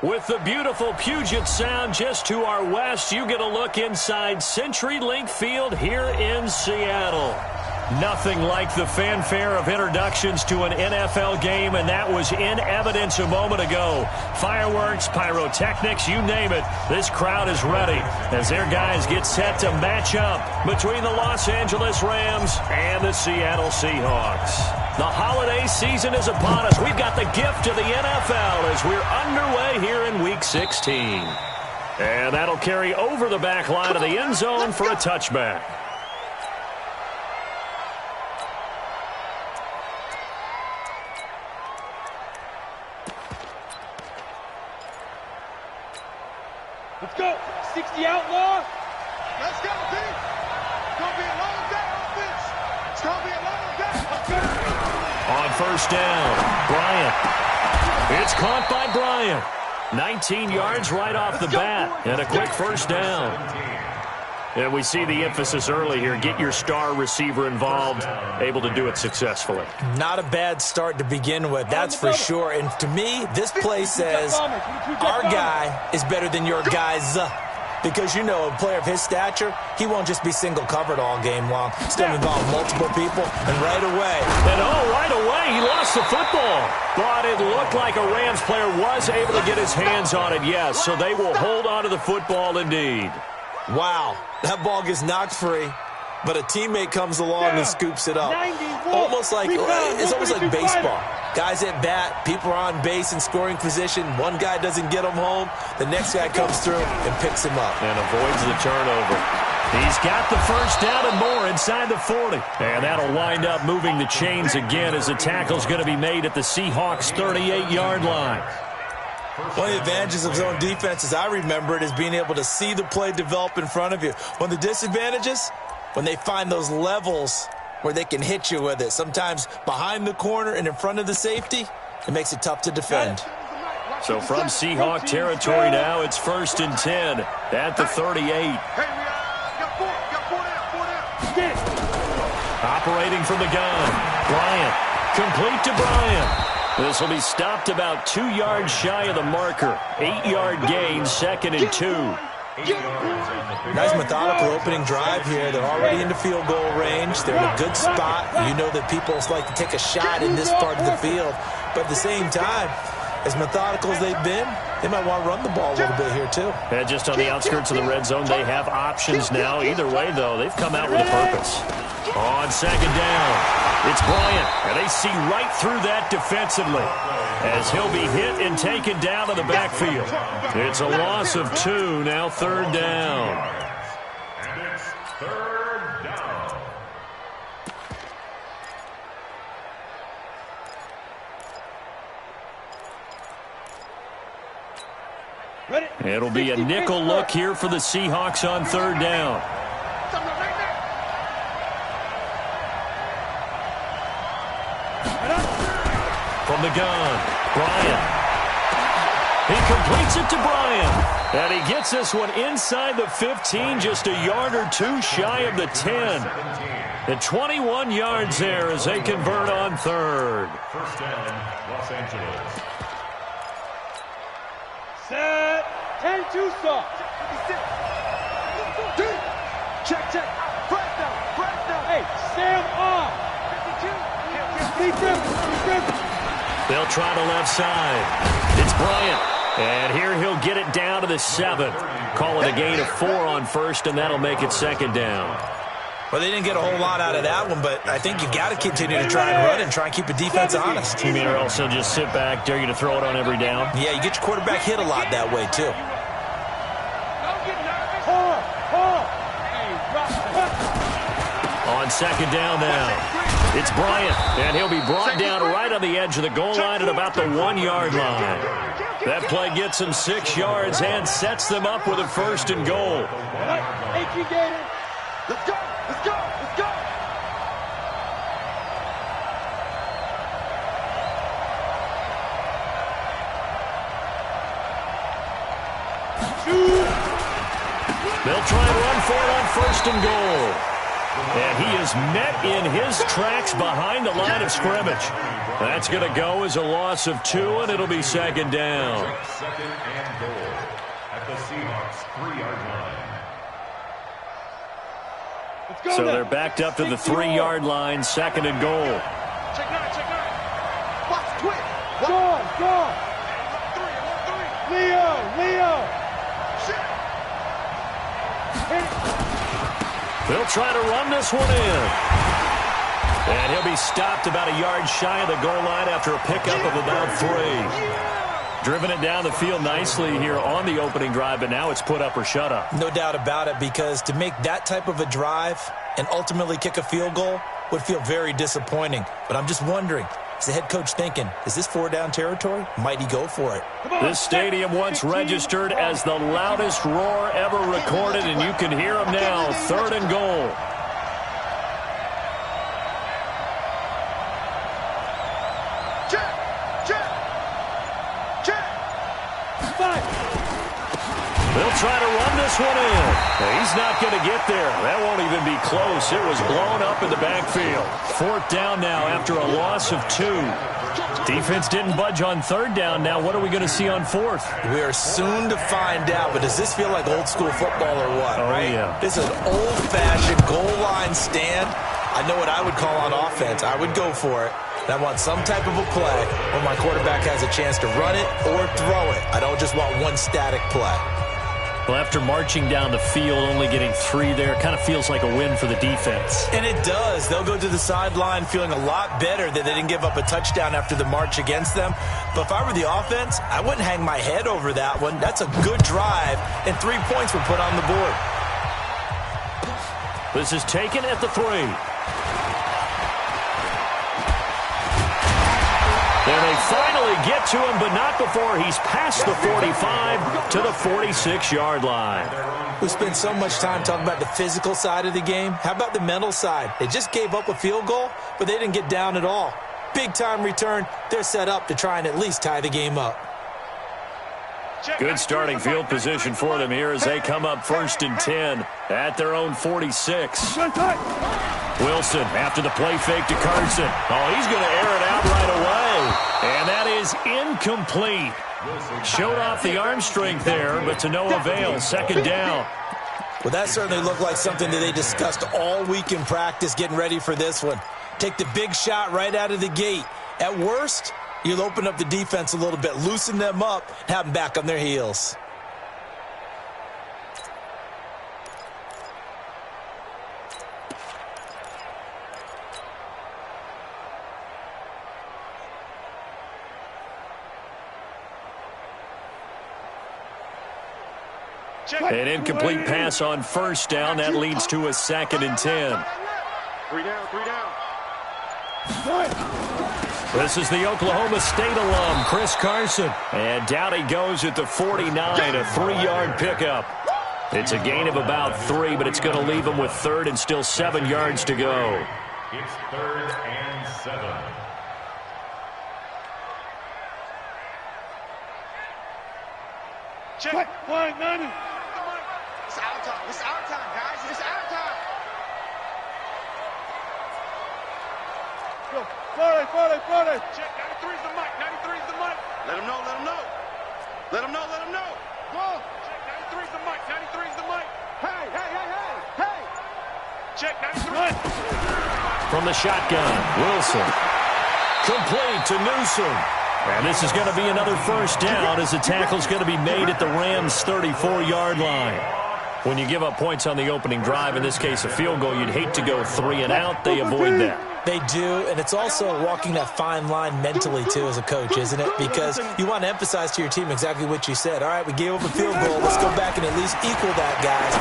With the beautiful Puget Sound just to our west, you get a look inside CenturyLink Field here in Seattle. Nothing like the fanfare of introductions to an NFL game, and that was in evidence a moment ago. Fireworks, pyrotechnics, you name it. This crowd is ready as their guys get set to match up between the Los Angeles Rams and the Seattle Seahawks. The holiday season is upon us. We've got the gift of the NFL as we're underway here in Week 16. And that'll carry over the back line of the end zone for a touchback. Let's go. 60 outlaw. Let's go, Pete. It's going to be a long day, offense. It's going to be a long day. Let's go. On first down, Bryant. It's caught by Bryant. 19 yards right off the bat, and a quick first down. And we see the emphasis early here. Get your star receiver involved, able to do it successfully. Not a bad start to begin with, that's for sure. And to me, this play says our guy is better than your guy's. Because, you know, a player of his stature, he won't just be single covered all game long. He's going to involve multiple people, and right away. And right away, he lost the football. But it looked like a Rams player was able to get his hands on it, yes. So they will hold on to the football indeed. Wow, that ball gets knocked free, but a teammate comes along and scoops it up. Almost like, it's almost like baseball. Guys at bat, people are on base in scoring position. One guy doesn't get him home. The next guy comes through and picks him up. And avoids the turnover. He's got the first down and more inside the 40. And that'll wind up moving the chains again as the tackle's going to be made at the Seahawks' 38-yard line. One of the advantages of zone defense, as I remember it, is being able to see the play develop in front of you. One of the disadvantages, when they find those levels where they can hit you with it. Sometimes behind the corner and in front of the safety, it makes it tough to defend. So from Seahawk territory now, it's 1st and 10 at the 38. Operating from the gun, Bryant. Complete to Bryant. This will be stopped about 2 yards shy of the marker. 8-yard gain, 2nd and 2. Nice methodical opening drive here. They're already into field goal range. They're in a good spot. You know that people like to take a shot in this part of the field. But at the same time, as methodical as they've been, they might want to run the ball a little bit here too. And just on the outskirts of the red zone, they have options now. Either way, though, they've come out with a purpose. On 2nd down, it's Bryant. And they see right through that defensively as he'll be hit and taken down to the backfield. It's a loss of 2, now 3rd down. And it's 3rd down. It'll be a nickel look here for the Seahawks on 3rd down. From the gun, Bryant. He completes it to Bryant. And he gets this one inside the 15, just a yard or 2 shy of the 10. And 21 yards there as they convert on 3rd. First down, Los Angeles. Set. 10-2 soft. Check. Press down. Hey, Sam off. 52. They'll try the left side. It's Bryant. And here he'll get it down to the 7. Call it a gain of 4 on 1st, and that'll make it 2nd down. Well, they didn't get a whole lot out of that one, but I think you got to continue to try and run and try and keep the defense honest. You mean or else they'll just sit back, dare you to throw it on every down? Yeah, you get your quarterback hit a lot that way, too. On 2nd down now. It's Bryant, and he'll be brought down right on the edge of the goal line at about the 1-yard line. That play gets him 6 yards and sets them up with a 1st and goal. Let's go. They'll try and run for it on 1st and goal. And he is met in his tracks behind the line of scrimmage. That's going to go as a loss of 2, and it'll be second down. Second and goal at the Seahawks 3-yard line. So they're backed up to the 3-yard line, second and goal. Check 9, check 9. Watch, twist. Go. Leo. They'll try to run this one in. And he'll be stopped about a yard shy of the goal line after a pickup of about 3. Driven it down the field nicely here on the opening drive, but now it's put up or shut up. No doubt about it, because to make that type of a drive and ultimately kick a field goal would feel very disappointing. But I'm just wondering, is the head coach thinking, is this 4-down territory? Might he go for it? This stadium once registered as the loudest roar ever recorded, and you can hear him now, third and goal. They'll try to run this one in. He's not going to get there. That won't even be close. It was blown up in the backfield. Fourth down now after a loss of 2. Defense didn't budge on third down. Now what are we going to see on fourth? We are soon to find out, but does this feel like old school football or what? Oh, right? Yeah. This is an old-fashioned goal line stand. I know what I would call on offense. I would go for it. And I want some type of a play where my quarterback has a chance to run it or throw it. I don't just want one static play. Well, after marching down the field, only getting 3 there, kind of feels like a win for the defense. And it does. They'll go to the sideline feeling a lot better that they didn't give up a touchdown after the march against them. But if I were the offense, I wouldn't hang my head over that one. That's a good drive, and 3 points were put on the board. This is taken at the 3. And they finally get to him, but not before he's past the 45 to the 46-yard line. We spend so much time talking about the physical side of the game. How about the mental side? They just gave up a field goal, but they didn't get down at all. Big-time return. They're set up to try and at least tie the game up. Good starting field position for them here as they come up 1st and 10 at their own 46. Wilson after the play fake to Carson. Oh, he's going to air it out right away. And that is incomplete. Showed off the arm strength there, but to no avail. Second down. Well, that certainly looked like something that they discussed all week in practice getting ready for this one. Take the big shot right out of the gate. At worst, you'll open up the defense a little bit, loosen them up, and have them back on their heels. An incomplete pass on 1st down. That leads to a 2nd and 10. 3 down. This is the Oklahoma State alum, Chris Carson. And down he goes at the 49, a 3-yard pickup. It's a gain of about 3, but it's going to leave him with 3rd and still 7 yards to go. It's 3rd and 7. Check. Line 90. It's our time. It's our time, guys. It's our time. Go. 40. Check. 93's the mic. 93's the mic. Let them know. Go. Check. 93's the mic. 93's the mic. Hey. Check. 93. From the shotgun, Wilson. Complete to Newsom. And this is going to be another 1st down as the tackle's going to be made at the Rams' 34-yard line. When you give up points on the opening drive, in this case a field goal, you'd hate to go 3 and out. They avoid that. They do, and it's also walking that fine line mentally, too, as a coach, isn't it? Because you want to emphasize to your team exactly what you said. All right, we gave up a field goal. Let's go back and at least equal that, guys.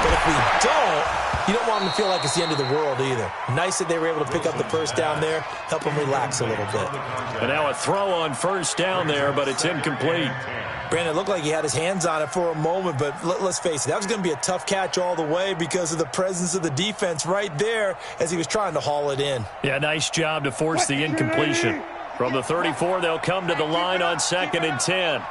But if we don't, you don't want them to feel like it's the end of the world either. Nice that they were able to pick up the 1st down there, help them relax a little bit. And now a throw on 1st down there, but it's incomplete. Brandon, it looked like he had his hands on it for a moment, but let's face it, that was going to be a tough catch all the way because of the presence of the defense right there as he was trying to haul it in. Yeah, nice job to force the incompletion. From the 34, they'll come to the line on 2nd and 10.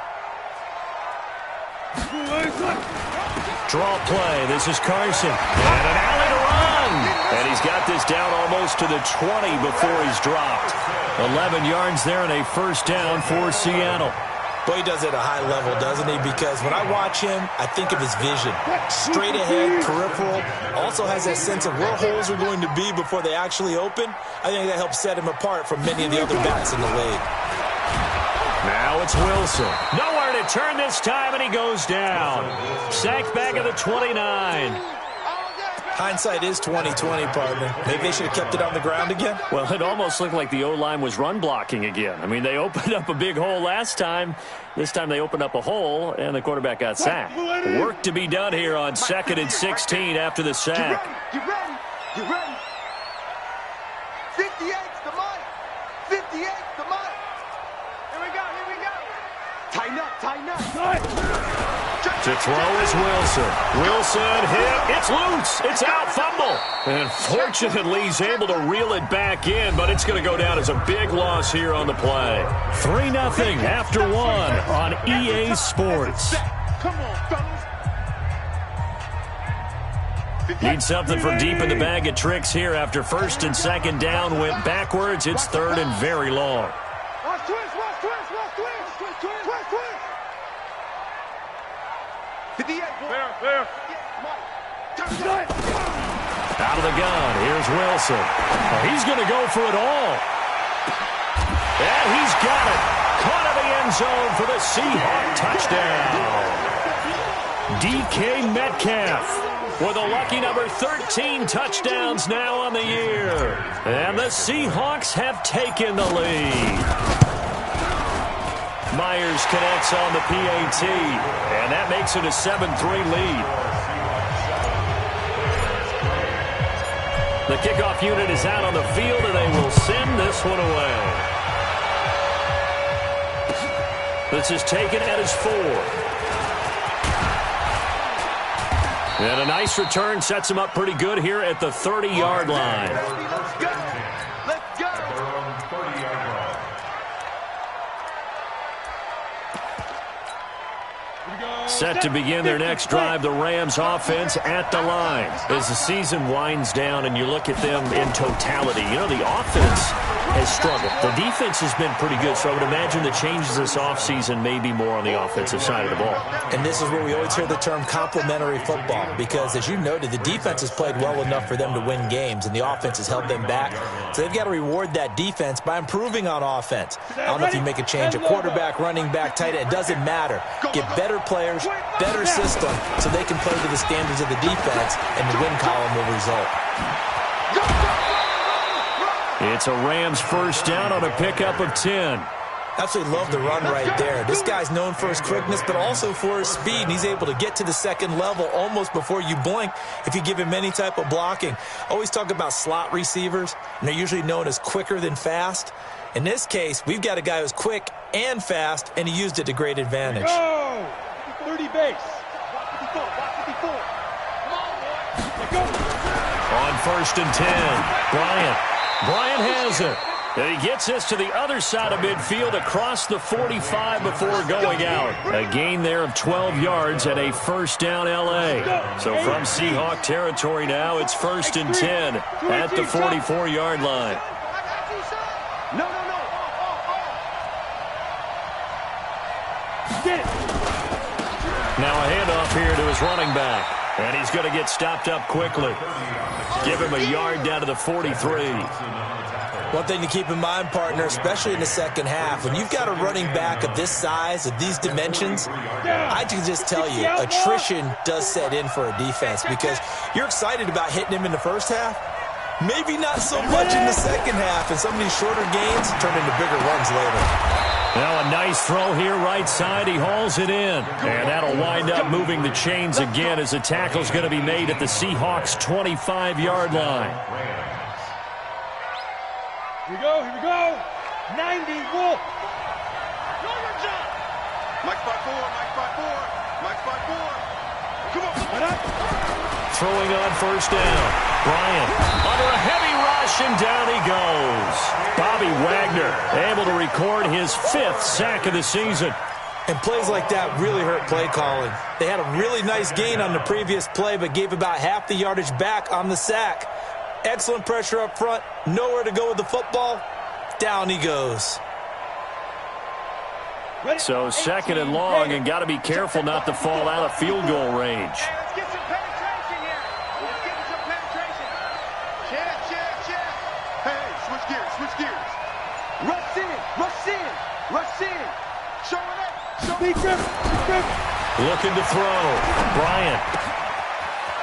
Draw play. This is Carson. And an alley to run. And he's got this down almost to the 20 before he's dropped. 11 yards there and a first down for Seattle. Boy, he does it at a high level, doesn't he? Because when I watch him, I think of his vision. Straight ahead, peripheral. Also has that sense of where holes are going to be before they actually open. I think that helps set him apart from many of the other backs in the league. Now it's Wilson. Nowhere to turn this time, and he goes down. Sacked back at the 29. Hindsight is 20/20, partner. Maybe they should have kept it on the ground again. Well, it almost looked like the O-line was run blocking again. I mean, they opened up a big hole last time. This time they opened up a hole, and the quarterback got sacked. Work to be done here on 2nd and 16 after the sack. Get ready. Get ready. 58's the money. 58's the money. Here we go. Here we go. Tighten up. Tighten up. To throw is Wilson. Wilson hit. It's loose. It's out. Fumble. And fortunately, he's able to reel it back in, but it's going to go down as a big loss here on the play. 3-0 after 1 on EA Sports. Come on, fellas. Need something from deep in the bag of tricks here after 1st and 2nd down went backwards. It's 3rd and very long. Watch twist. Watch twist. Watch twist. Twist, twist. Twist, twist. 58. Clear. Out of the gun, here's Wilson. He's going to go for it all. And he's got it. Caught in the end zone for the Seahawk touchdown. DK Metcalf with a lucky number 13 touchdowns now on the year. And the Seahawks have taken the lead. Myers connects on the PAT, and that makes it a 7-3 lead. The kickoff unit is out on the field, and they will send this one away. This is taken at his 4. And a nice return sets him up pretty good here at the 30-yard line. Let's go. Let's go. Set to begin their next drive, the Rams offense at the line. As the season winds down and you look at them in totality, you know, the offense has struggled. The defense has been pretty good, so I would imagine the changes this offseason may be more on the offensive side of the ball. And this is where we always hear the term complementary football, because as you noted, the defense has played well enough for them to win games, and the offense has held them back. So they've got to reward that defense by improving on offense. I don't know if you make a change, a quarterback, running back, tight end, it doesn't matter. Get better players, better system, so they can play to the standards of the defense, and the win column will result. It's a Rams first down on a pickup of 10. Absolutely love the run right there. This guy's known for his quickness, but also for his speed, and he's able to get to the second level almost before you blink if you give him any type of blocking. Always talk about slot receivers, and they're usually known as quicker than fast. In this case, we've got a guy who's quick and fast, and he used it to great advantage. Go! 30 base. On 1st and 10, Bryant has it. And he gets this to the other side of midfield across the 45 before going out. A gain there of 12 yards and a first down L.A. So from Seahawk territory now, it's 1st and 10 at the 44-yard line. No. Get it. Now a handoff here to his running back. And he's going to get stopped up quickly. Give him a yard down to the 43. One thing to keep in mind, partner, especially in the second half, when you've got a running back of this size, of these dimensions, I can just tell you, attrition does set in for a defense, because you're excited about hitting him in the first half. Maybe not so much in the second half, and some of these shorter gains turn into bigger runs later. Now a nice throw here right side. He hauls it in. And that'll wind up moving the chains again as the tackle's going to be made at the Seahawks' 25-yard line. Here we go. 90, Wolf. Mike spot 4. Come on. Throwing on first down. Bryant under a heavy rush, and down he goes. Bobby Wagner able to record his 5th sack of the season. And plays like that really hurt play calling. They had a really nice gain on the previous play, but gave about half the yardage back on the sack. Excellent pressure up front. Nowhere to go with the football. Down he goes. So 2nd and long, and got to be careful not to fall out of field goal range. Hey, let's get some penetration here. Let's get some penetration. Check. Hey, switch gears. Rush in. Showing up. Be grip. Looking to throw. Bryant.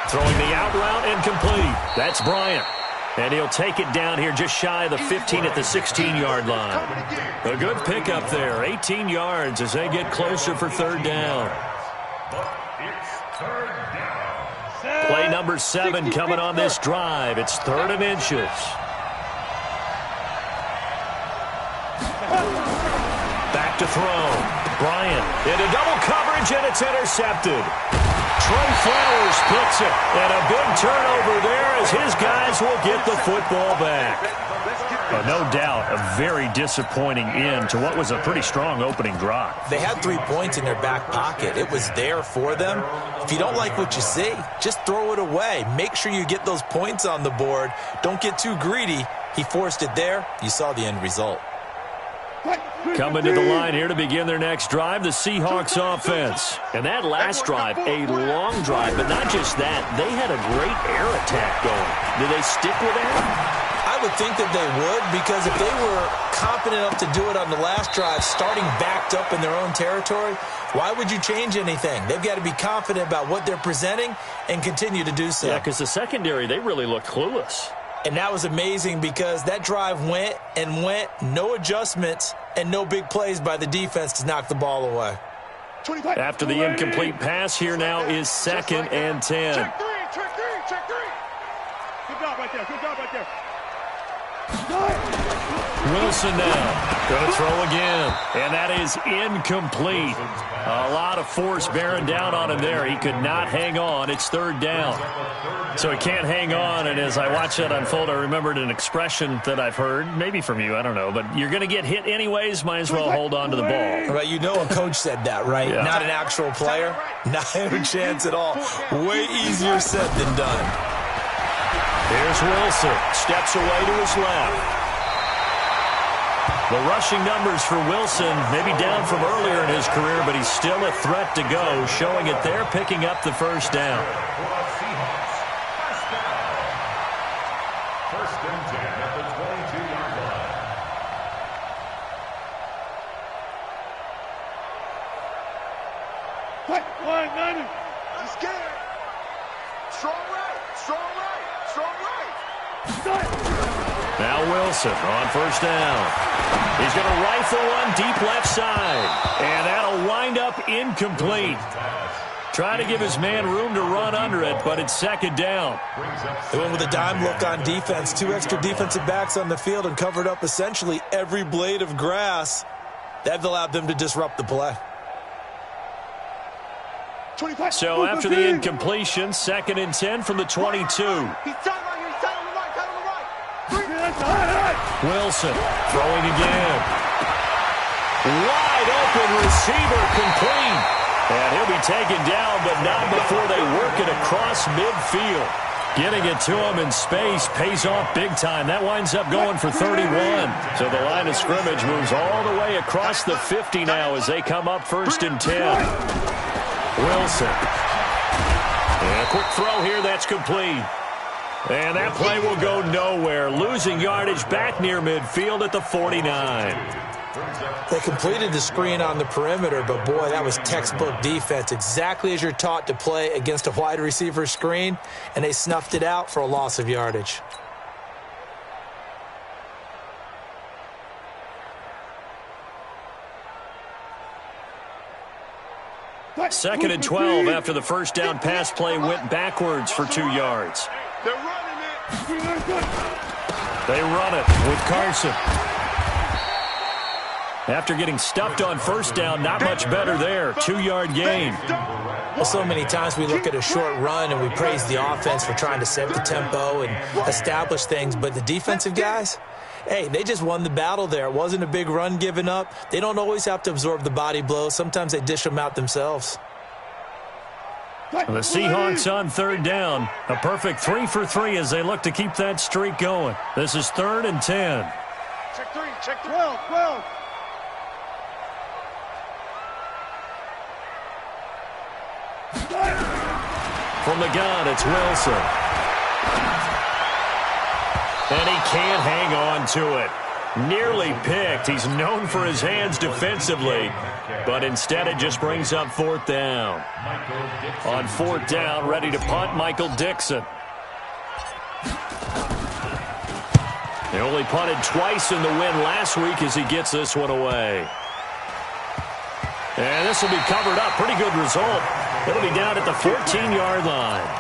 Throwing the out route incomplete. That's Bryant. And he'll take it down here just shy of the 15 at the 16-yard line. A good pickup there. 18 yards as they get closer for 3rd down. Play number 7 coming on this drive. It's 3rd and inches. Back to throw. Bryant into double coverage, and it's intercepted. Trey Flowers picks it, and a big turnover there as his guys will get the football back. No doubt, a very disappointing end to what was a pretty strong opening drive. They had 3 points in their back pocket. It was there for them. If you don't like what you see, just throw it away. Make sure you get those points on the board. Don't get too greedy. He forced it there. You saw the end result. Coming to the line here to begin their next drive, the Seahawks offense. And that last drive, a long drive, but not just that. They had a great air attack going. Do they stick with that? I would think that they would, because if they were confident enough to do it on the last drive, starting backed up in their own territory, why would you change anything? They've got to be confident about what they're presenting and continue to do so. Yeah, because the secondary, they really looked clueless. And that was amazing because that drive went, no adjustments, and no big plays by the defense to knock the ball away. After the incomplete pass, here now is 2nd and 10. Check three. Good job right there. Wilson now going to throw again, and that is incomplete. A lot of force bearing down on him there. He could not hang on. It's 3rd down. So he can't hang on, and as I watched that unfold, I remembered an expression that I've heard, maybe from you, I don't know, but you're going to get hit anyways, might as well hold on to the ball. Right, you know a coach said that, right? Yeah. Not an actual player. Not a chance at all. Way easier said than done. Here's Wilson. Steps away to his left. The rushing numbers for Wilson, maybe down from earlier in his career, but he's still a threat to go, showing it there, picking up the 1st down. First and 10 at the 22-yard line. Line 90. Let's get it. Strong right. Now Wilson on 1st down. He's going to rifle one deep left side. And that'll wind up incomplete. Try to give his man room to run under it, but it's 2nd down. They went with a dime look on defense. 2 extra defensive backs on the field and covered up essentially every blade of grass. That allowed them to disrupt the play. So after the incompletion, 2nd and 10 from the 22. He's tight on the right. Wilson throwing again. Wide open receiver complete. And he'll be taken down, but not before they work it across midfield. Getting it to him in space pays off big time. That winds up going for 31. So the line of scrimmage moves all the way across the 50 now as they come up 1st and 10. Wilson. And a quick throw here, that's complete. And that play will go nowhere. Losing yardage back near midfield at the 49. They completed the screen on the perimeter, but boy, that was textbook defense. Exactly as you're taught to play against a wide receiver screen, and they snuffed it out for a loss of yardage. Second and 12 after the 1st down pass play went backwards for 2 yards. They're running it. They run it with Carson. After getting stuffed on 1st down, not much better there. 2-yard gain. Well, so many times we look at a short run and we praise the offense for trying to set the tempo and establish things, but the defensive guys, hey, they just won the battle there. It wasn't a big run given up. They don't always have to absorb the body blows. Sometimes they dish them out themselves. The Seahawks on third down. A perfect 3 for 3 as they look to keep that streak going. This is 3rd and 10. Check 3, check 12, 12. From the gun, it's Wilson. And he can't hang on to it. Nearly picked. He's known for his hands defensively, but instead it just brings up 4th down. On 4th down, ready to punt, Michael Dixon. They only punted twice in the win last week as he gets this one away. And this will be covered up. Pretty good result. It'll be down at the 14-yard line.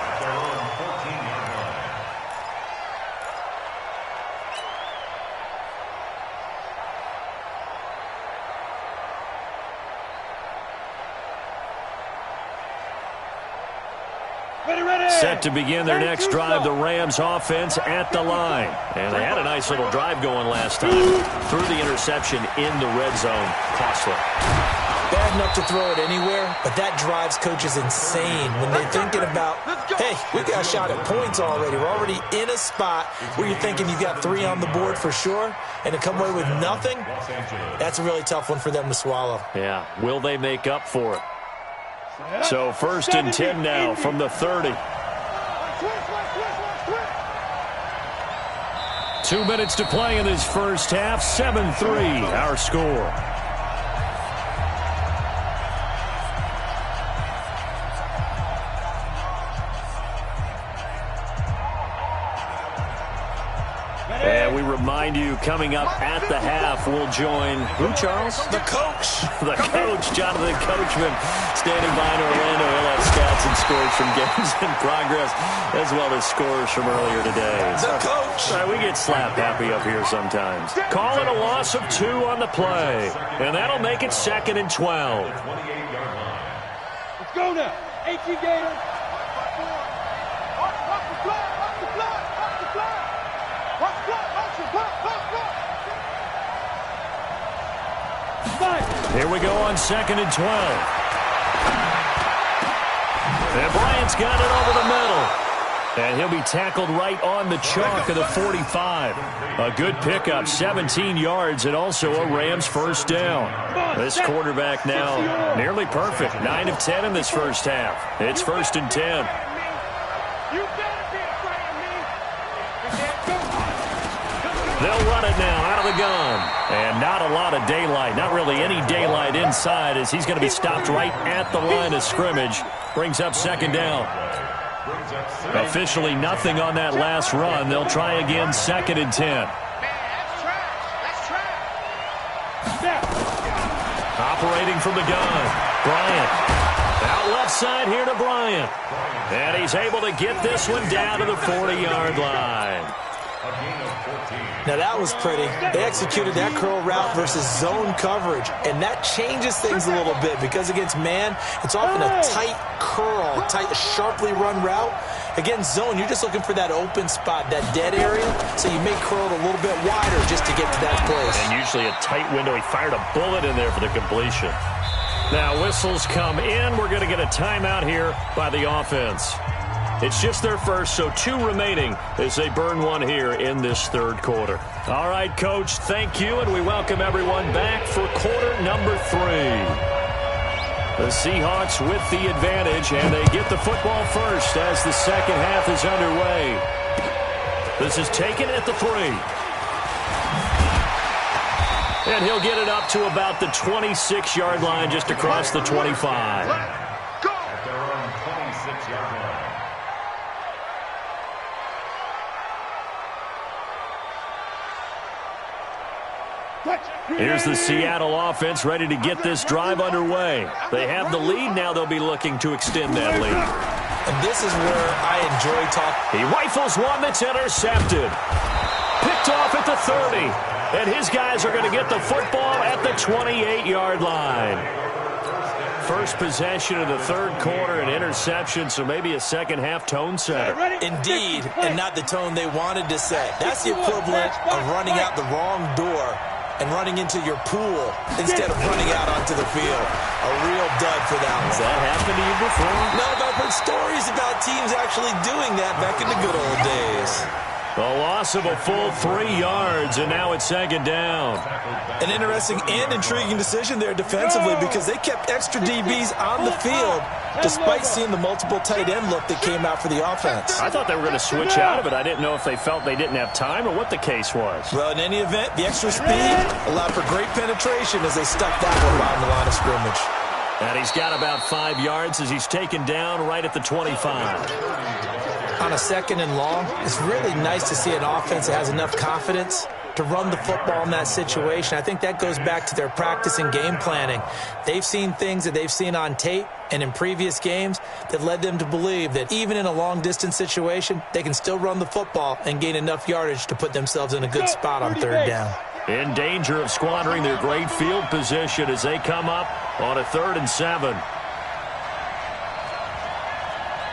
Set to begin their next drive, the Rams offense at the line. And they had a nice little drive going last time. Threw the interception in the red zone. Costly. Bad enough to throw it anywhere, but that drives coaches insane when they're thinking about, hey, we got a shot at points already. We're already in a spot where you're thinking you've got 3 on the board for sure, and to come away with nothing, that's a really tough one for them to swallow. Yeah, will they make up for it? So 1st and 10 now from the 30. 2 minutes to play in this first half. 7-3 our score. And we remind you, coming up at the half, we'll join who, Charles? The coach. The coach, Jonathan Coachman, standing by in Orlando. He'll have stats and scores from games in progress, as well as scores from earlier today. The coach. We get slap happy up here sometimes. Call it a loss of 2 on the play, and that'll make it 2nd and 12. Let's go now. 18 Gators. Here we go on 2nd and 12. And Bryant's got it over the middle. And he'll be tackled right on the chalk of the 45. A good pickup, 17 yards, and also a Rams first down. This quarterback now nearly perfect. 9 of 10 in this first half. It's 1st and 10. They'll run it now out of the gun. And not a lot of daylight. Not really any daylight inside as he's going to be stopped right at the line of scrimmage. Brings up 2nd down. Officially nothing on that last run. They'll try again 2nd and 10. Operating from the gun. Bryant. Out left side here to Bryant. And he's able to get this one down to the 40-yard line. Now that was pretty. They executed that curl route versus zone coverage, and that changes things a little bit because against man, it's often a tight curl, tight, sharply run route. Against zone, you're just looking for that open spot, that dead area, so you may curl it a little bit wider just to get to that place. And usually a tight window. He fired a bullet in there for the completion. Now whistles come in. We're going to get a timeout here by the offense. It's just their first, so 2 remaining as they burn one here in this 3rd quarter. All right, Coach, thank you, and we welcome everyone back for quarter number 3. The Seahawks with the advantage, and they get the football first as the second half is underway. This is taken at the 3. And he'll get it up to about the 26-yard line just across the 25. At their own 26-yard line. Here's the Seattle offense ready to get this drive underway. They have the lead. Now they'll be looking to extend that lead. And this is where I enjoy talking. He rifles one that's intercepted. Picked off at the 30. And his guys are going to get the football at the 28-yard line. First possession of the 3rd quarter, an interception, so maybe a second-half tone setter. Indeed, and not the tone they wanted to set. That's the equivalent of running out the wrong door and running into your pool instead of running out onto the field. A real dud for that one. Has that happened to you before? No, but I've heard stories about teams actually doing that back in the good old days. A loss of a full 3 yards, and now it's second down. An interesting and intriguing decision there defensively because they kept extra DBs on the field despite seeing the multiple tight end look that came out for the offense. I thought they were going to switch out of it. I didn't know if they felt they didn't have time or what the case was. Well, in any event, the extra speed allowed for great penetration as they stuck that one around the line of scrimmage. And he's got about 5 yards as he's taken down right at the 25. On a second and long, it's really nice to see an offense that has enough confidence to run the football in that situation. I think that goes back to their practice and game planning. They've seen things that they've seen on tape and in previous games that led them to believe that even in a long-distance situation, they can still run the football and gain enough yardage to put themselves in a good spot on third down. In danger of squandering their great field position as they come up on a 3rd and 7.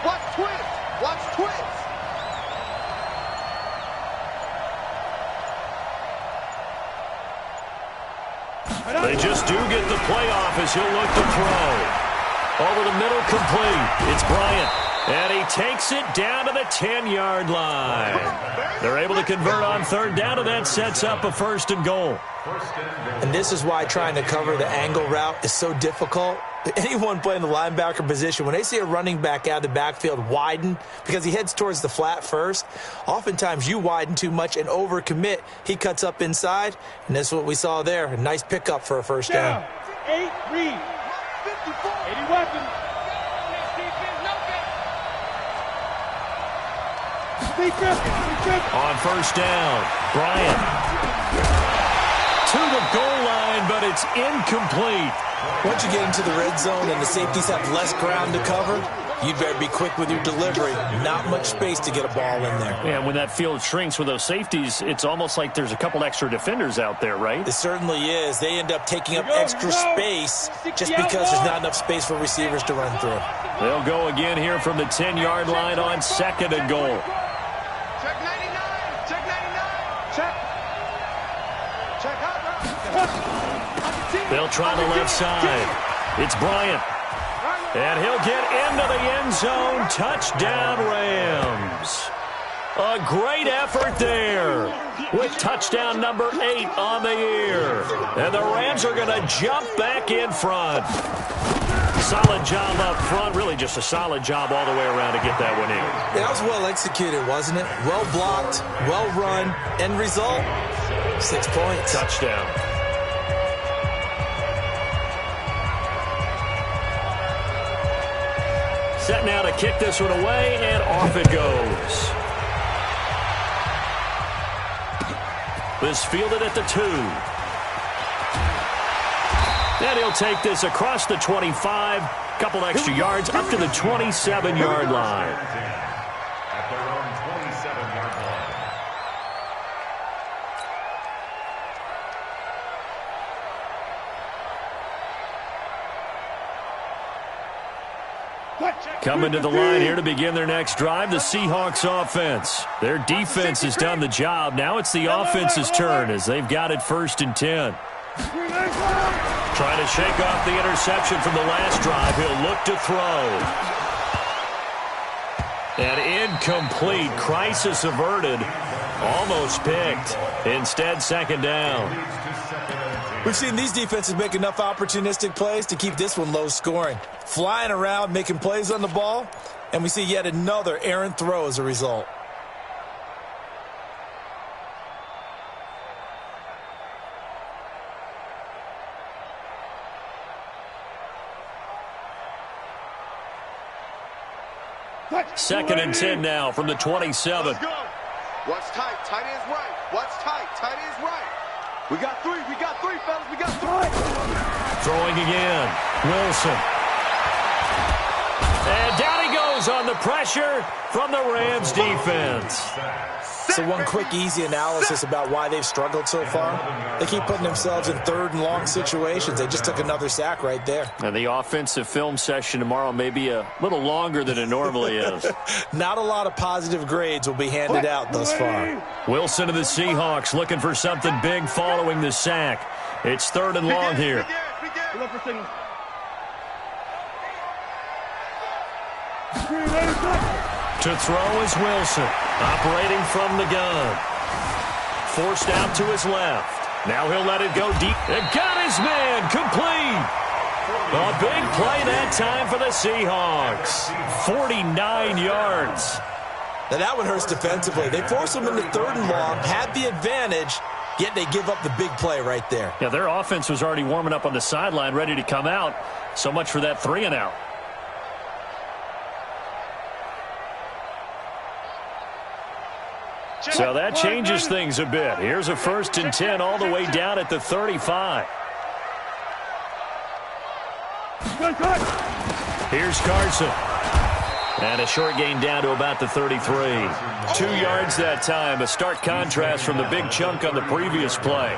Watch twins! Watch twins! They just do get the playoff as he'll look to throw. Over the middle, complete. It's Bryant. And he takes it down to the 10-yard line. They're able to convert on 3rd down, and that sets up a 1st and goal. And this is why trying to cover the angle route is so difficult. Anyone playing the linebacker position, when they see a running back out of the backfield widen because he heads towards the flat first, oftentimes you widen too much and overcommit. He cuts up inside, and that's what we saw there. A nice pickup for a 1st down. 8 read. 54. 80 weapons. On 1st down, Bryant to the goal line, but it's incomplete. Once you get into the red zone and the safeties have less ground to cover, you better be quick with your delivery. Not much space to get a ball in there. Yeah, when that field shrinks with those safeties, it's almost like there's a couple extra defenders out there, right? It certainly is. They end up taking up extra space just because there's not enough space for receivers to run through. They'll go again here from the 10-yard line on 2nd and goal. Check 99! Check 99! Check! Check out! They'll try the left side. It's Bryant. And he'll get into the end zone. Touchdown, Rams. A great effort there with touchdown number 8 on the year. And the Rams are going to jump back in front. Solid job up front. Really just a solid job all the way around to get that one in. Yeah, that was well executed, wasn't it? Well blocked, well run. End result, 6 points. Touchdown. Set now to kick this one away, and off it goes. This fielded at the 2. And he'll take this across the 25, couple extra yards up to the 27-yard line. At their own 27-yard line. Coming to the line here to begin their next drive, the Seahawks offense. Their defense has done the job. Now it's the offense's turn as they've got it 1st and 10. Trying to shake off the interception from the last drive. He'll look to throw. And incomplete. Crisis averted. Almost picked. Instead, 2nd down. We've seen these defenses make enough opportunistic plays to keep this one low scoring. Flying around, making plays on the ball, and we see yet another errant throw as a result. Second and 10 now from the 27. Let's go. Watch tight. Tight end's right. Watch tight. Tight end's right. We got 3. We got 3, fellas. We got 3. Throwing again. Wilson. And down he goes falls on the pressure from the Rams defense. So one quick, easy analysis about why they've struggled so far. They keep putting themselves in third and long situations. They just took another sack right there. And the offensive film session tomorrow may be a little longer than it normally is. Not a lot of positive grades will be handed out thus far. Wilson of the Seahawks looking for something big following the sack. It's third and long here. To throw is Wilson, operating from the gun. Forced out to his left. Now he'll let it go deep. And got his man, complete. A big play that time for the Seahawks. 49 yards. Now that one hurts defensively. They force them into third and long, had the advantage, yet they give up the big play right there. Yeah, their offense was already warming up on the sideline, ready to come out. So much for that 3-and-out. So that changes things a bit. Here's a 1st and 10 all the way down at the 35. Here's Carson. And a short gain down to about the 33. 2 yards that time. A stark contrast from the big chunk on the previous play.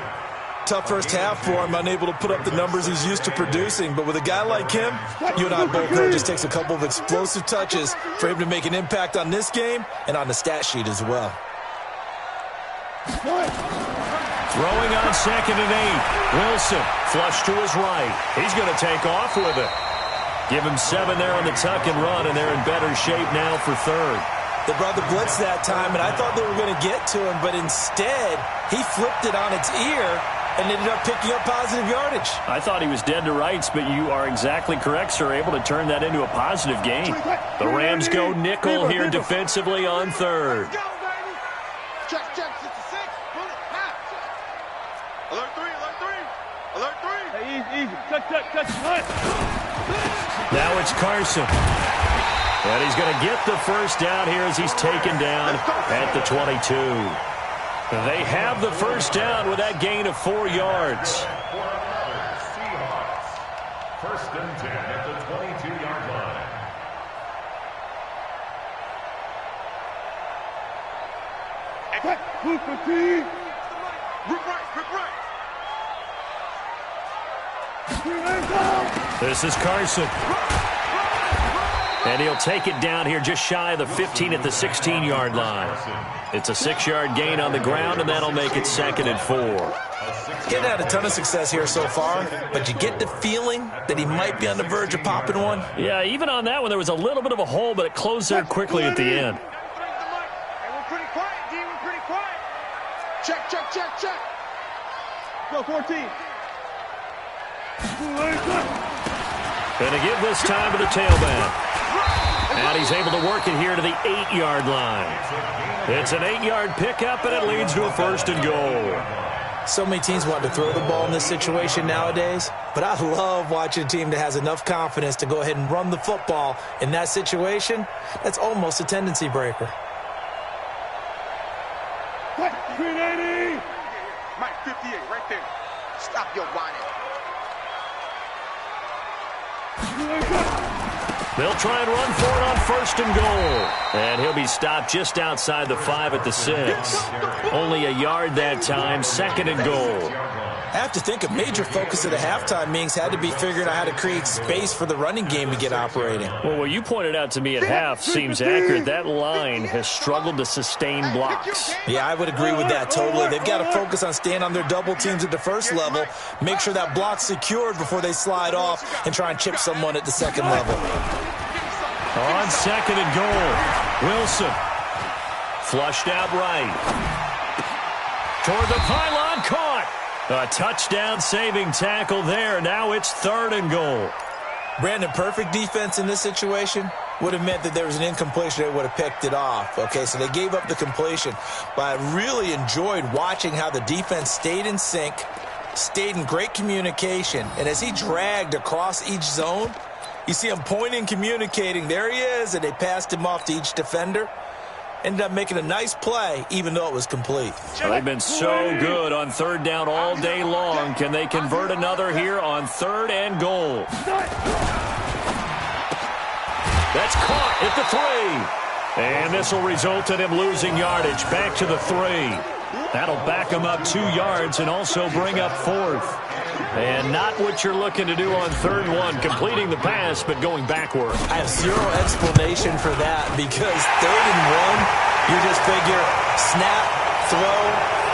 Tough first half for him, unable to put up the numbers he's used to producing. But with a guy like him, you and I both know it just takes a couple of explosive touches for him to make an impact on this game and on the stat sheet as well. Throwing on 2nd and 8. Wilson, flush to his right. He's going to take off with it. Give him 7 there on the tuck and run, and they're in better shape now for third. They brought the blitz that time, and I thought they were going to get to him, but instead, he flipped it on its ear and ended up picking up positive yardage. I thought he was dead to rights, but you are exactly correct, sir, able to turn that into a positive gain. The Rams go nickel here defensively on third. Check, 66. Alert 3, alert 3. Alert 3. Hey, easy. Touch. Now it's Carson. And he's going to get the first down here as he's taken down at the 22. They have the first down with that gain of 4 yards. Seahawks. 1st and 10 at the 22-yard line. Rip right. This is Carson. And he'll take it down here just shy of the 15 at the 16-yard line. It's a 6-yard gain on the ground, and that'll make it 2nd and 4. He hadn't had a ton of success here so far, but you get the feeling that he might be on the verge of popping one. Yeah, even on that one, there was a little bit of a hole, but it closed there quickly at the end. We're pretty quiet, D. We're pretty quiet. Check. Go, 14. Going to give this time to the tailback. And he's able to work it here to the 8-yard line. It's an 8-yard pickup, and it leads to a 1st and goal. So many teams want to throw the ball in this situation nowadays, but I love watching a team that has enough confidence to go ahead and run the football in that situation. That's almost a tendency breaker. 380. Mike, 58, right there. Stop your whining. They'll try and run for it on 1st and goal. And he'll be stopped just outside the 5 at the 6. Only a yard that time, 2nd and goal. I have to think a major focus of the halftime meetings had to be figuring out how to create space for the running game to get operating. Well, what you pointed out to me at half seems accurate. That line has struggled to sustain blocks. Yeah, I would agree with that totally. They've got to focus on staying on their double teams at the first level, make sure that block's secured before they slide off and try and chip someone at the second level. On 2nd and goal, Wilson flushed out right. Toward the pylon, caught. A touchdown-saving tackle there. Now it's 3rd and goal. Brandon, perfect defense in this situation would have meant that there was an incompletion. They would have picked it off. Okay, so they gave up the completion. But I really enjoyed watching how the defense stayed in sync, stayed in great communication. And as he dragged across each zone, you see him pointing, communicating. There he is, and they passed him off to each defender. Ended up making a nice play, even though it was complete. Well, they've been so good on 3rd down all day long. Can they convert another here on 3rd and goal? That's caught at the 3. And this will result in him losing yardage. Back to the 3. That'll back him up 2 yards and also bring up 4th. And not what you're looking to do on 3rd and 1, completing the pass, but going backward. I have zero explanation for that because 3rd and 1, you just figure snap, throw,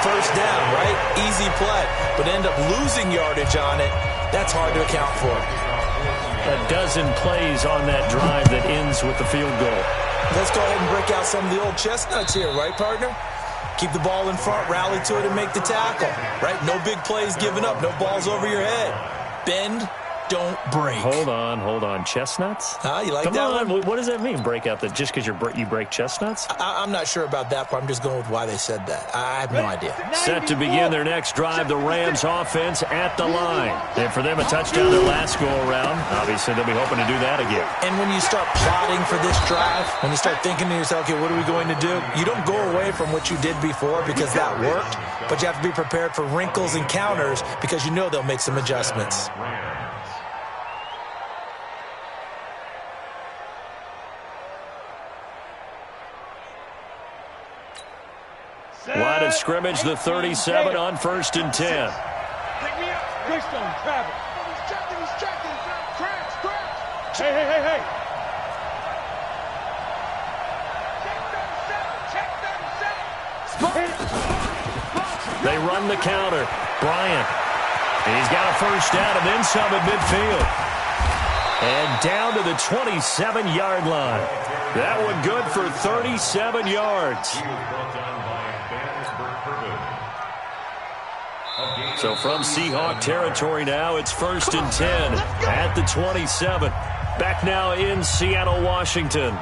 first down, right? Easy play. But end up losing yardage on it. That's hard to account for. A dozen plays on that drive that ends with the field goal. Let's go ahead and break out some of the old chestnuts here, right, partner? Keep the ball in front, rally to it, and make the tackle, right? No big plays given up, no balls over your head. Bend, don't break. Hold on. Chestnuts? You like Come that on. one? What does that mean, break out? Just because you break chestnuts? I'm not sure about that, but I'm just going with why they said that. I have no idea. Set to begin their next drive, the Rams offense at the line. And for them, a touchdown their last go-around. Obviously, they'll be hoping to do that again. And when you start plotting for this drive, when you start thinking to yourself, okay, what are we going to do? You don't go away from what you did before because that worked, but you have to be prepared for wrinkles and counters because you know they'll make some adjustments. Line of scrimmage, the 37 on 1st and 10. Take me out. Greystone, travel. He's checking. Crash. Hey. Check 37. They run the counter. Bryant. He's got a first down and then some at midfield. And down to the 27-yard line. That one good for 37 yards. So from Seahawk territory now, it's 1st and 10 at the 27. Back now in Seattle, Washington.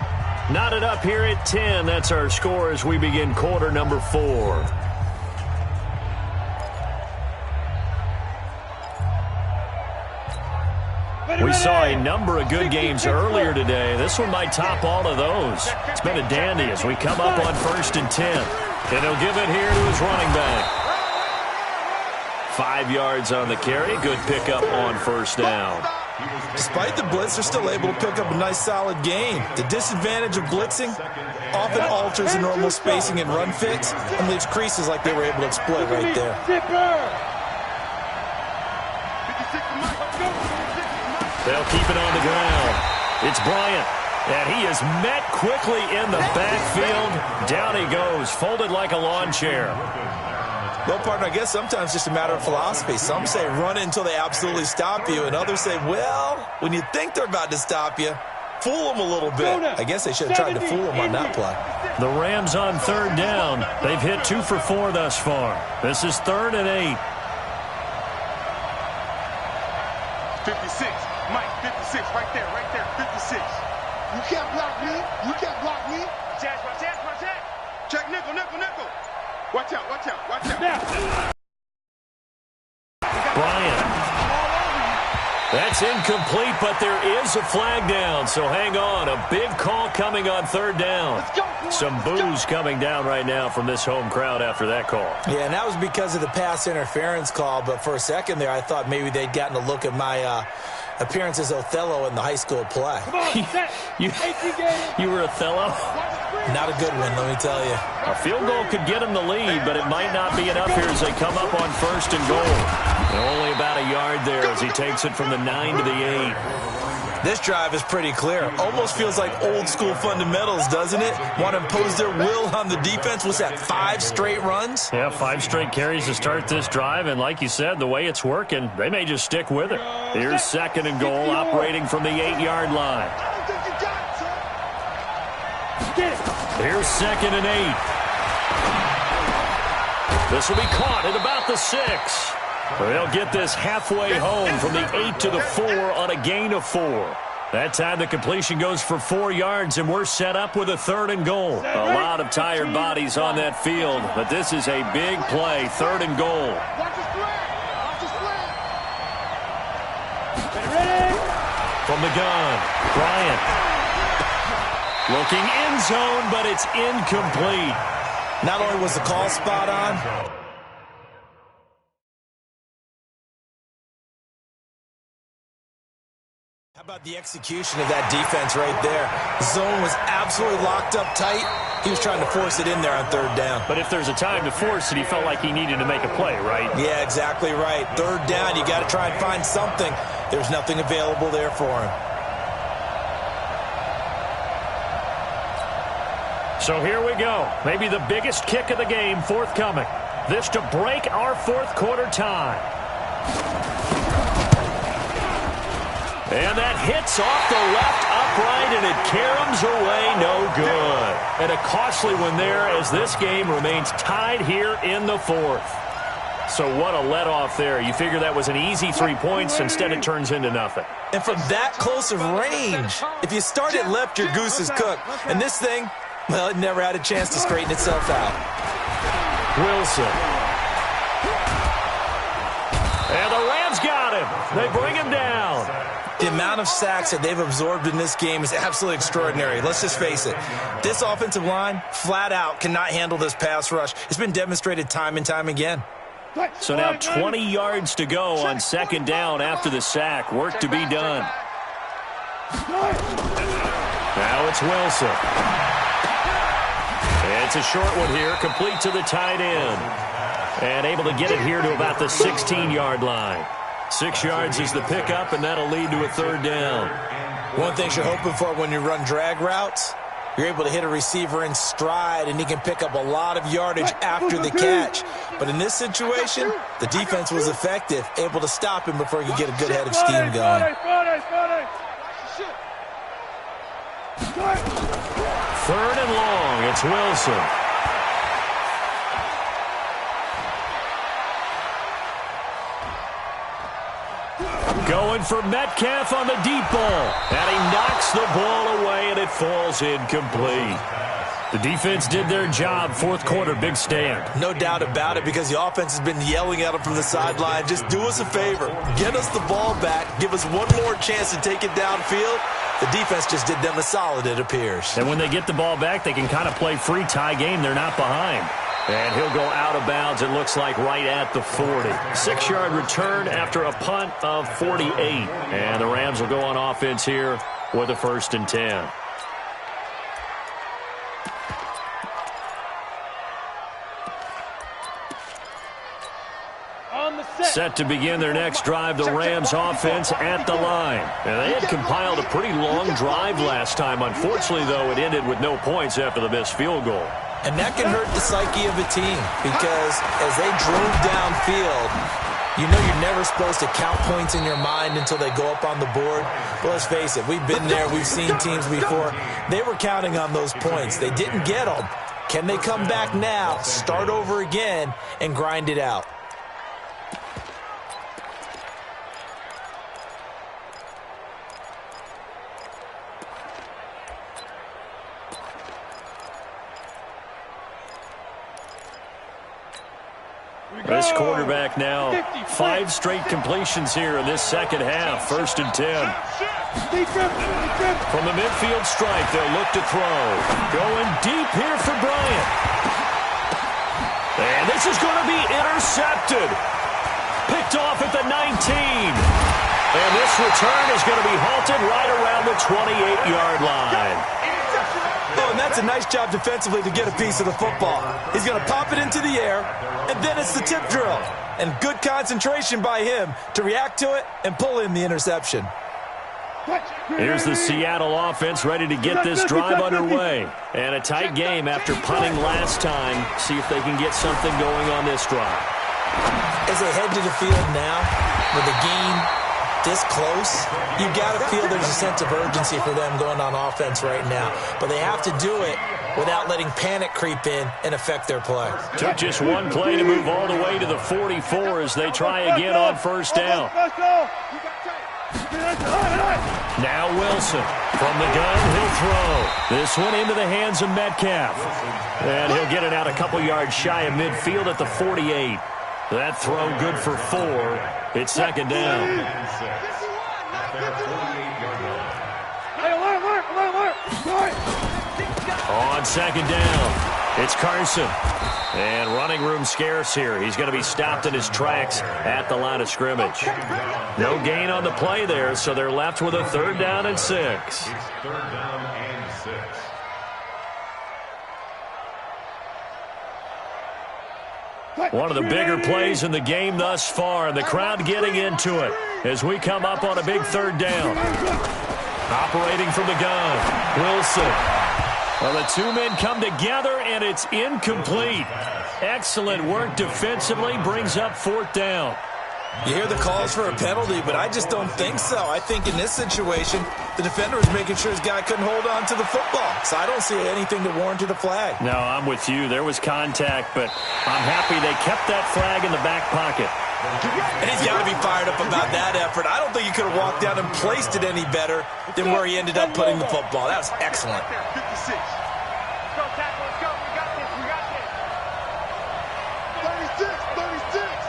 Knotted up here at 10. That's our score as we begin quarter number 4. We saw a number of good games earlier today. This one might top all of those. It's been a dandy as we come up on 1st and 10. And he'll give it here to his running back. 5 yards on the carry. Good pickup on 1st down. Despite the blitz, they're still able to pick up a nice, solid gain. The disadvantage of blitzing often alters the normal spacing and run fits and leaves creases like they were able to exploit right there. They'll keep it on the ground. It's Bryant. And he is met quickly in the backfield. Down he goes, folded like a lawn chair. Well, partner, I guess sometimes it's just a matter of philosophy. Some say run it until they absolutely stop you, and others say, well, when you think they're about to stop you, fool them a little bit. I guess they should have tried to fool them on that play. The Rams on 3rd down. They've hit 2 for 4 thus far. This is 3rd and 8. 56. Mike, 56. Right there. 56. You can't block me. Watch out. Check nickel. Watch out. Bryant. That's incomplete, but there is a flag down, so hang on. A big call coming on 3rd down. Some boos coming down right now from this home crowd after that call. Yeah, and that was because of the pass interference call, but for a second there I thought maybe they'd gotten a look at my appearance as Othello in the high school play. You were Othello? Not a good one, let me tell you. A field goal could get him the lead, but it might not be enough here as they come up on 1st and goal. And only about a yard there as he takes it from the 9 to the 8. This drive is pretty clear. Almost feels like old school fundamentals, doesn't it? Want to impose their will on the defense. What's that, 5 straight runs? Yeah, 5 straight carries to start this drive. And like you said, the way it's working, they may just stick with it. Here's 2nd and goal, operating from the 8-yard line. Here's 2nd and 8. This will be caught at about the 6. They'll get this halfway home from the 8 to the 4 on a gain of 4. That time the completion goes for 4 yards, and we're set up with a 3rd and goal. A lot of tired bodies on that field, but this is a big play, 3rd and goal. From the gun, Bryant. Looking end zone, but it's incomplete. Not only was the call spot on, How about the execution of that defense right there? The zone was absolutely locked up tight. He was trying to force it in there on third down. But if there's a time to force it, he felt like he needed to make a play, right? Yeah, exactly right. Third down, you got to try and find something. There's nothing available there for him. So here we go. Maybe the biggest kick of the game forthcoming. This to break our fourth quarter tie. And that hits off the left upright, and it caroms away, no good. And a costly one there as this game remains tied here in the fourth. So what a let-off there. You figure that was an easy 3 points. Instead, it turns into nothing. And from that close of range, if you start it left, your goose is cooked. And this thing, well, it never had a chance to straighten itself out. Wilson. And the Rams got him. They bring him down. The amount of sacks that they've absorbed in this game is absolutely extraordinary. Let's just face it. This offensive line, flat out, cannot handle this pass rush. It's been demonstrated time and time again. So now 20 yards to go on second down after the sack. Work to be done. Now it's Wilson. It's a short one here, complete to the tight end. And able to get it here to about the 16-yard line. 6 yards is the pickup, and that'll lead to a third down. One thing you're hoping for when you run drag routes, you're able to hit a receiver in stride, and he can pick up a lot of yardage after the catch. But in this situation, the defense was effective, able to stop him before he could get a good head of steam going. Third and long, it's Wilson. Going for Metcalf on the deep ball. And he knocks the ball away, and it falls incomplete. The defense did their job. Fourth quarter, big stand. No doubt about it, because the offense has been yelling at him from the sideline. Just do us a favor. Get us the ball back. Give us one more chance to take it downfield. The defense just did them a solid, it appears. And when they get the ball back, they can kind of play free tie game. They're not behind. And he'll go out of bounds, it looks like, right at the 40. 6-yard return after a punt of 48. And the Rams will go on offense here with a 1st and 10. Set to begin their next drive, the Rams offense at the line. And they had compiled a pretty long drive last time. Unfortunately, though, it ended with no points after the missed field goal. And that can hurt the psyche of a team, because as they drove downfield, you know you're never supposed to count points in your mind until they go up on the board. But let's face it, we've been there, we've seen teams before. They were counting on those points. They didn't get them. Can they come back now, start over again, and grind it out? This quarterback now, 5 straight completions here in this second half. 1st and 10. From the midfield stripe, they'll look to throw. Going deep here for Bryant. And this is going to be intercepted. Picked off at the 19. And this return is going to be halted right around the 28-yard line. Oh, and that's a nice job defensively to get a piece of the football. He's going to pop it into the air, and then it's the tip drill. And good concentration by him to react to it and pull in the interception. Here's the Seattle offense ready to get this drive underway. And a tight game after punting last time. See if they can get something going on this drive. As they head to the field now, with the game this close, you got to feel there's a sense of urgency for them going on offense right now. But they have to do it without letting panic creep in and affect their play. Took just one play to move all the way to the 44 as they try again on 1st down. Now Wilson. From the gun, he'll throw. This one into the hands of Metcalf. And he'll get it out a couple yards shy of midfield at the 48. That throw good for 4. It's 2nd down. On 2nd down, It's Carson. And running room scarce here. He's going to be stopped in his tracks at the line of scrimmage. No gain on the play there, so they're left with a 3rd down and 6. It's 3rd down and 6. One of the bigger plays in the game thus far, and the crowd getting into it as we come up on a big 3rd down. Operating from the gun, Wilson. Well, the two men come together, and it's incomplete. Excellent work defensively, brings up 4th down. You hear the calls for a penalty, but I just don't think so. I think in this situation, the defender was making sure his guy couldn't hold on to the football. So I don't see anything to warrant the flag. No, I'm with you. There was contact, but I'm happy they kept that flag in the back pocket. And he's got to be fired up about that effort. I don't think he could have walked down and placed it any better than where he ended up putting the football. That was excellent. 56. Let's go, tackle. Let's go. We got this. We got this. 36.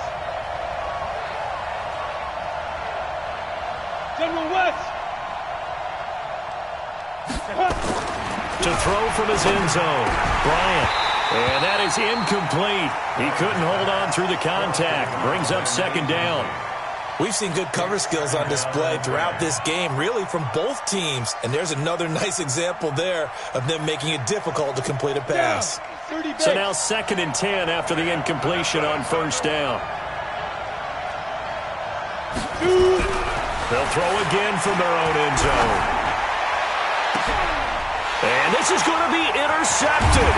General West. To throw from his end zone, Bryant. And that is incomplete. He couldn't hold on through the contact. Brings up 2nd down. We've seen good cover skills on display throughout this game, really from both teams. And there's another nice example there of them making it difficult to complete a pass. So now 2nd and 10 after the incompletion on 1st down. They'll throw again from their own end zone. And this is going to be intercepted.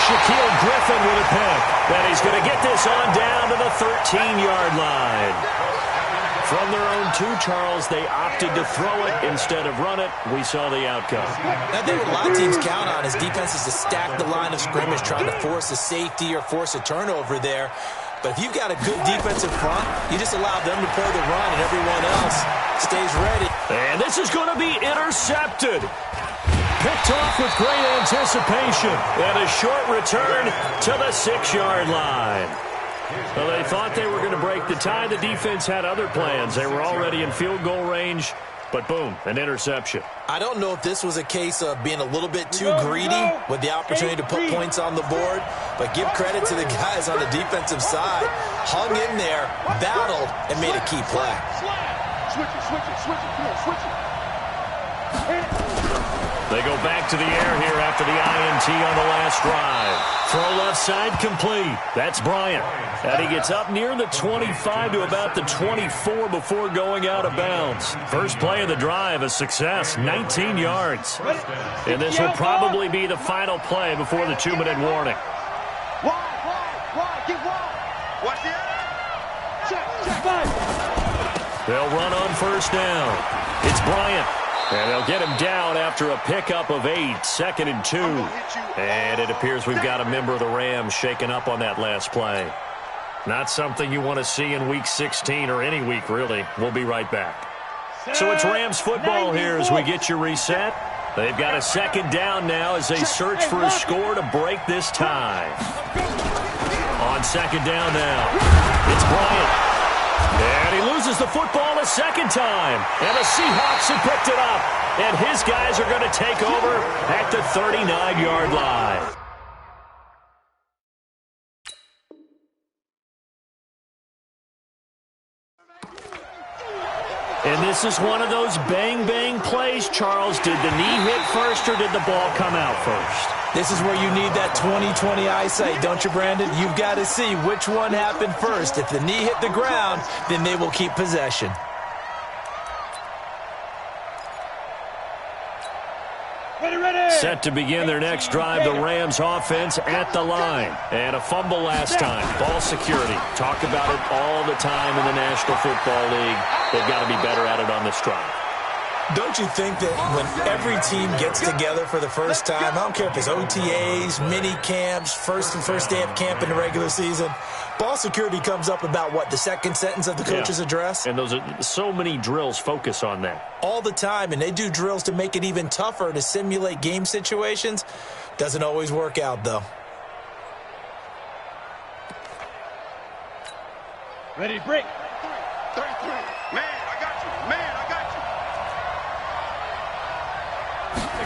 Shaquille Griffin with a pick. And he's going to get this on down to the 13-yard line. From their own 2, Charles, they opted to throw it instead of run it. We saw the outcome. I think what a lot of teams count on is defenses to stack the line of scrimmage, trying to force a safety or force a turnover there. But if you've got a good defensive front, you just allow them to play the run and everyone else stays ready. And this is going to be intercepted. Picked off with great anticipation. And a short return to the 6-yard line. Well, they thought they were going to break the tie. The defense had other plans. They were already in field goal range. But boom, an interception. I don't know if this was a case of being a little bit too greedy with the opportunity to put points on the board, but give credit to the guys on the defensive side. Hung in there, battled, and made a key play. Switch it. Come on, switch it. They go back to the air here after the INT on the last drive. Throw left side complete. That's Bryant. And he gets up near the 25 to about the 24 before going out of bounds. First play of the drive, a success, 19 yards. And this will probably be the final play before the 2-minute warning. Wide, get wide. Watch the end. Check. They'll run on 1st down. It's Bryant. And they'll get him down after a pickup of 8, 2nd and 2. And it appears we've got a member of the Rams shaken up on that last play. Not something you want to see in Week 16 or any week, really. We'll be right back. So it's Rams football here as we get you reset. They've got a 2nd down now as they search for a score to break this tie. On 2nd down now, it's Bryant. And he loses the football a 2nd time. And the Seahawks have picked it up. And his guys are going to take over at the 39-yard line. And this is one of those bang-bang plays, Charles. Did the knee hit first or did the ball come out first? This is where you need that 20/20 eyesight, don't you, Brandon? You've got to see which one happened first. If the knee hit the ground, then they will keep possession. Set to begin their next drive, the Rams offense at the line. And a fumble last time. Ball security. Talk about it all the time in the National Football League. They've got to be better at it on this drive. Don't you think that when every team gets together for the first time, I don't care if it's OTAs, mini camps, first day of camp in the regular season, ball security comes up about, what, the second sentence of the coach's address? And those are so many drills focus on that. All the time, and they do drills to make it even tougher to simulate game situations. Doesn't always work out, though. Ready, break. 33. Man, I got you.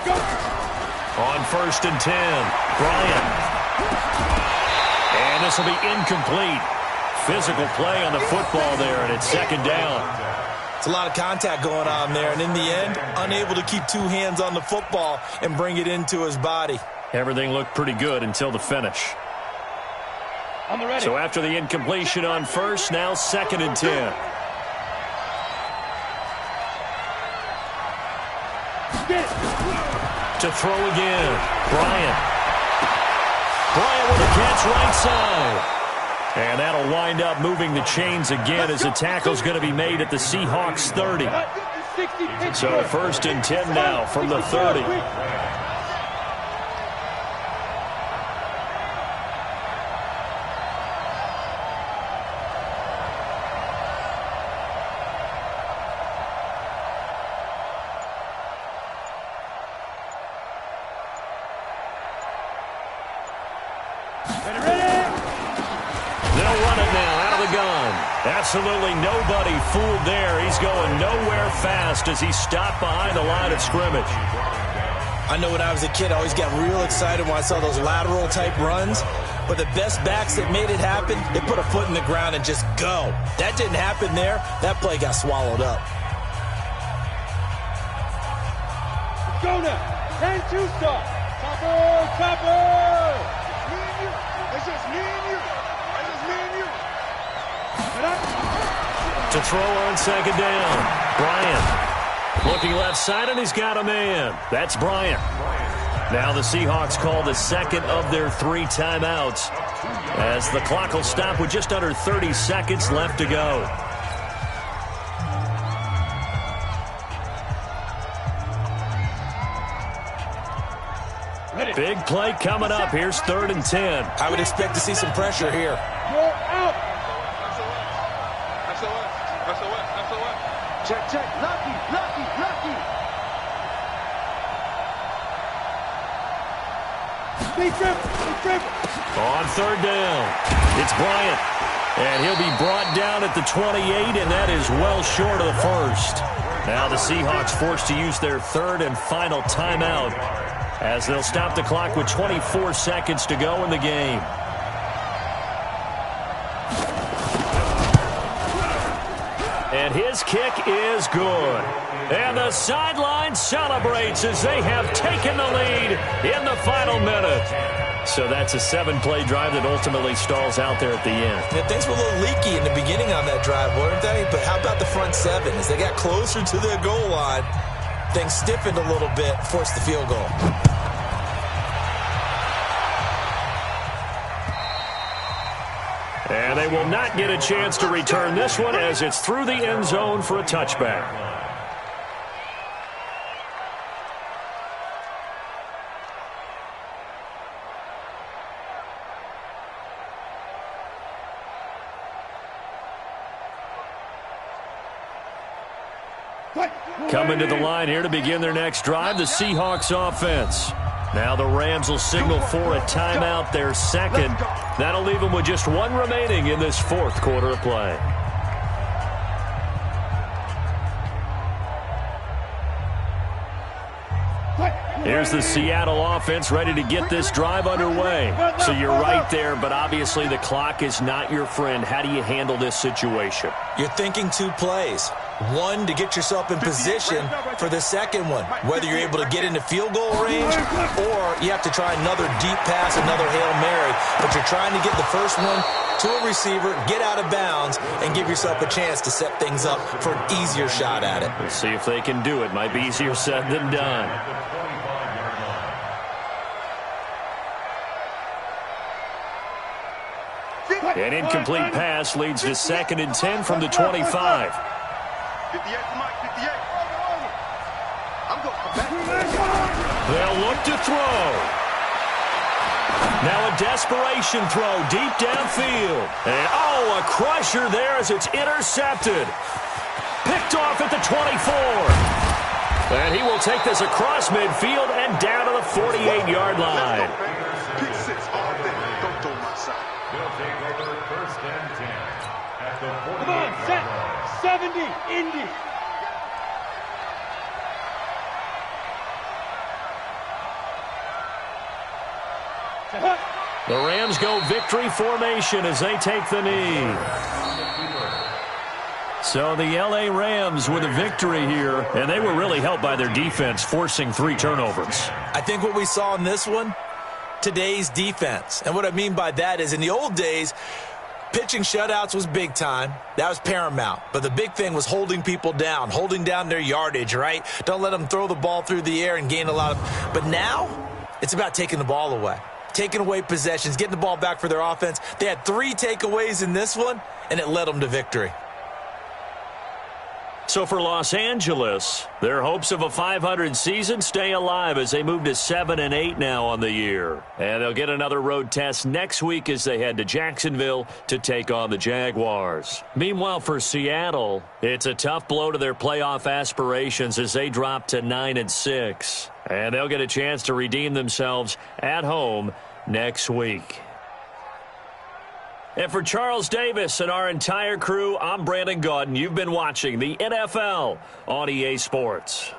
Go. On 1st and 10, Bryant. And this will be incomplete. Physical play on the football there, and it's 2nd down. It's a lot of contact going on there, and in the end, unable to keep 2 hands on the football and bring it into his body. Everything looked pretty good until the finish. On the ready. So after the incompletion on 1st, now 2nd and 10. Get it. To throw again, Bryant. Bryant with a catch right side. And that'll wind up moving the chains again as the tackle's going to be made at the Seahawks 30. So 1st and 10 now from the 30. Absolutely nobody fooled there. He's going nowhere fast as he stopped behind the line of scrimmage. I know when I was a kid, I always got real excited when I saw those lateral type runs. But the best backs that made it happen, they put a foot in the ground and just go. That didn't happen there. That play got swallowed up. Go now. 10-2 stop. Chopper, chopper. Me and you. It's just me and you. It's just me and you. To throw on 2nd down, Bryant. Looking left side, and he's got a man. That's Bryant. Now the Seahawks call the 2nd of their 3 timeouts as the clock will stop with just under 30 seconds left to go. Big play coming up. Here's 3rd and 10. I would expect to see some pressure here. You're out. Check, check. Lucky, lucky, lucky. Big trip. On 3rd down, it's Bryant. And he'll be brought down at the 28, and that is well short of the 1st. Now the Seahawks forced to use their 3rd and final timeout as they'll stop the clock with 24 seconds to go in the game. And his kick is good. And the sideline celebrates as they have taken the lead in the final minute. So that's a 7-play drive that ultimately stalls out there at the end. Yeah, things were a little leaky in the beginning on that drive, weren't they? But how about the front 7? As they got closer to their goal line, things stiffened a little bit, forced the field goal. And they will not get a chance to return this one as it's through the end zone for a touchback. Coming to the line here to begin their next drive, the Seahawks offense. Now the Rams will signal for a timeout, their 2nd. That'll leave them with just 1 remaining in this 4th quarter of play. Here's the Seattle offense ready to get this drive underway. So you're right there, but obviously the clock is not your friend. How do you handle this situation? You're thinking 2 plays. 1 to get yourself in position for the 2nd one, whether you're able to get into field goal range or you have to try another deep pass, another Hail Mary. But you're trying to get the first one to a receiver, get out of bounds, and give yourself a chance to set things up for an easier shot at it. We'll see if they can do it. Might be easier said than done. An incomplete pass leads to 2nd and 10 from the 25. 58 to Mike, 58. I'm going to come back. They'll look to throw. Now a desperation throw deep downfield. And a crusher there as it's intercepted. Picked off at the 24. And he will take this across midfield and down to the 48-yard line. Pick 6 all day. Don't throw my side. They'll take over 1st and 10 at the 48. Come on, set. 70, Indy. go victory formation as they take the knee. So the L.A. Rams with a victory here, and they were really helped by their defense, forcing 3 turnovers. I think what we saw in this one, today's defense. And what I mean by that is in the old days, pitching shutouts was big time. That was paramount. But the big thing was holding people down, holding down their yardage, right? Don't let them throw the ball through the air and gain a lot of... But now, it's about taking the ball away. Taking away possessions, getting the ball back for their offense. They had 3 takeaways in this one, and it led them to victory. So for Los Angeles, their hopes of a 500 season stay alive as they move to 7-8 now on the year. And they'll get another road test next week as they head to Jacksonville to take on the Jaguars. Meanwhile, for Seattle, it's a tough blow to their playoff aspirations as they drop to 9-6. And they'll get a chance to redeem themselves at home next week. And for Charles Davis and our entire crew, I'm Brandon Gaudin. You've been watching the NFL on EA Sports.